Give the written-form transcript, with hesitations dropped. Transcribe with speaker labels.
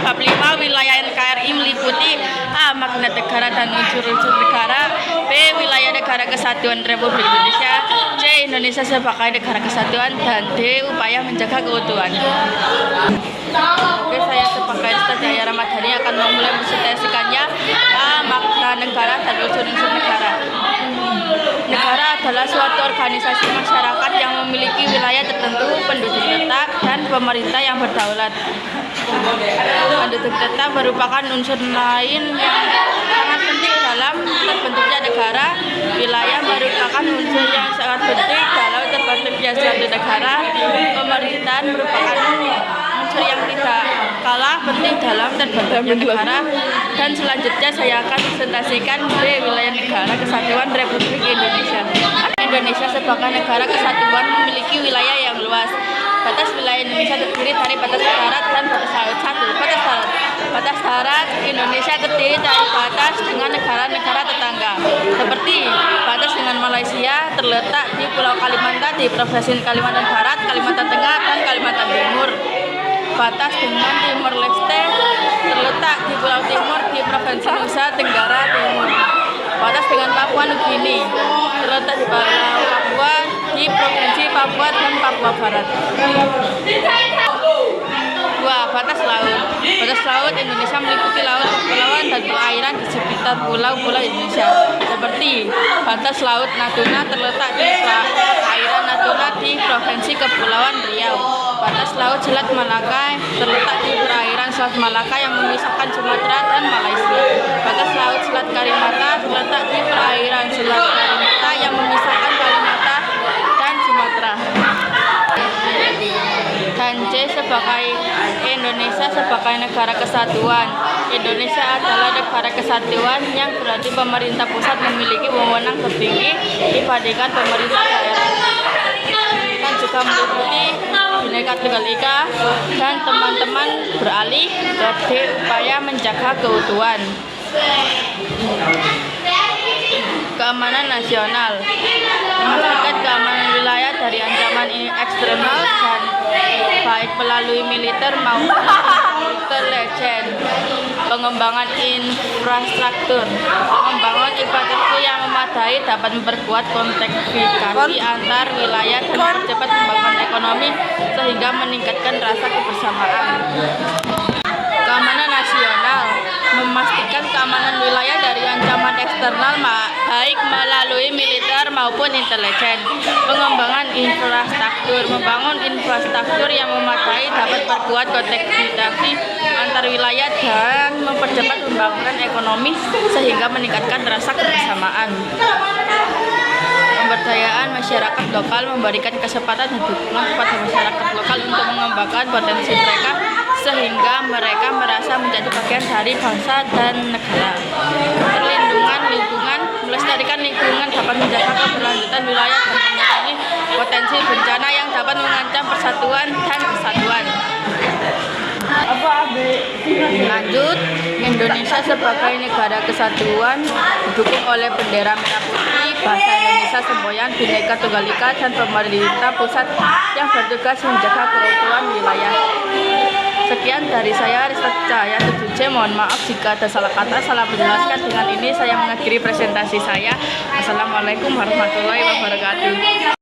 Speaker 1: Bab 5 wilayah NKRI meliputi A. Makna negara dan unsur-unsur negara, B. Wilayah Negara Kesatuan Republik Indonesia, C. Indonesia sebagai negara kesatuan, dan D. Upaya menjaga keutuhan. Oke, saya sebagai Ustaz Yahya Ramadhani akan memulai presentasikannya. A. Makna negara dan unsur-unsur negara. Negara adalah suatu organisasi masyarakat yang memiliki wilayah tertentu, penduduk tetap, dan pemerintah yang berdaulat. Penduduk tetap merupakan unsur lain yang sangat penting dalam terbentuknya negara. Wilayah merupakan unsur yang sangat penting dalam terbentuknya suatu negara. Pemerintahan merupakan unsur yang tidak kalah penting dalam terbentuknya negara. Dan selanjutnya saya akan presentasikan B. Wilayah Negara Kesatuan Republik Indonesia. Indonesia sebagai negara kesatuan memiliki wilayah yang luas. Batas wilayah Indonesia terdiri dari batas darat dan batas laut. 1. Batas darat. Batas darat Indonesia terdiri dari batas dengan negara-negara tetangga, seperti batas dengan Malaysia terletak di Pulau Kalimantan di Provinsi Kalimantan Barat, Kalimantan Tengah, dan Kalimantan Timur. Batas dengan Timor Leste terletak di Pulau Timur di Provinsi Nusa Tenggara Timur. Batas dengan Papua Nugini terletak di Pulau Papua di Provinsi Papua dan Papua Barat. 2. Batas laut. Batas laut Indonesia meliputi laut, kepulauan, dan perairan di sekitar pulau-pulau Indonesia, seperti batas laut Natuna terletak di perairan Natuna di Provinsi Kepulauan Riau. Batas laut Selat Malaka terletak di perairan Selat Malaka yang memisahkan Sumatera dan Malaysia. Batas laut Selat Karimata terletak di perairan Selat Karimata yang memisahkan Kalimantan dan Sumatera. Dan C. Sebagai Indonesia sebagai negara kesatuan. Indonesia adalah negara kesatuan yang berarti pemerintah pusat memiliki wewenang tertinggi dibandingkan pemerintah daerah, dan juga meliputi Bhinneka Tunggal Ika dan teman-teman beralih ke D. Upaya menjaga keutuhan. Keamanan nasional memastikan keamanan wilayah dari ancaman eksternal dan baik melalui militer maupun intelijen. Pengembangan infrastruktur. Membangun infrastruktur yang memadai dapat memperkuat konektivitas antar wilayah dan mempercepat pembangunan ekonomi sehingga meningkatkan rasa kebersamaan. Keamanan nasional memastikan keamanan wilayah dari ancaman eksternal baik melalui militer maupun intelijen. Pengembangan infrastruktur. Membangun infrastruktur yang memadai dapat memperkuat konektivitas antar wilayah dan mempercepat pembangunan ekonomi sehingga meningkatkan rasa kebersamaan. Pemberdayaan masyarakat lokal memberikan kesempatan dan dukungan kepada masyarakat lokal untuk mengembangkan potensi mereka sehingga mereka merasa menjadi bagian dari bangsa dan negara. Perlindungan lingkungan. Melestarikan lingkungan dapat menjaga keberlanjutan wilayah dan mengurangi potensi bencana yang dapat mengancam persatuan dan kesatuan. Lanjut, Indonesia sebagai negara kesatuan didukung oleh bendera merah putih, bahasa Indonesia semboyan, Bhinneka Tunggal Ika, dan pemerintah pusat yang bertugas menjaga keutuhan wilayah. Sekian dari saya, Rizka Cahaya 7C. Mohon maaf jika ada salah kata, salah menjelaskan. Dengan ini saya mengakhiri presentasi saya. Assalamualaikum warahmatullahi wabarakatuh.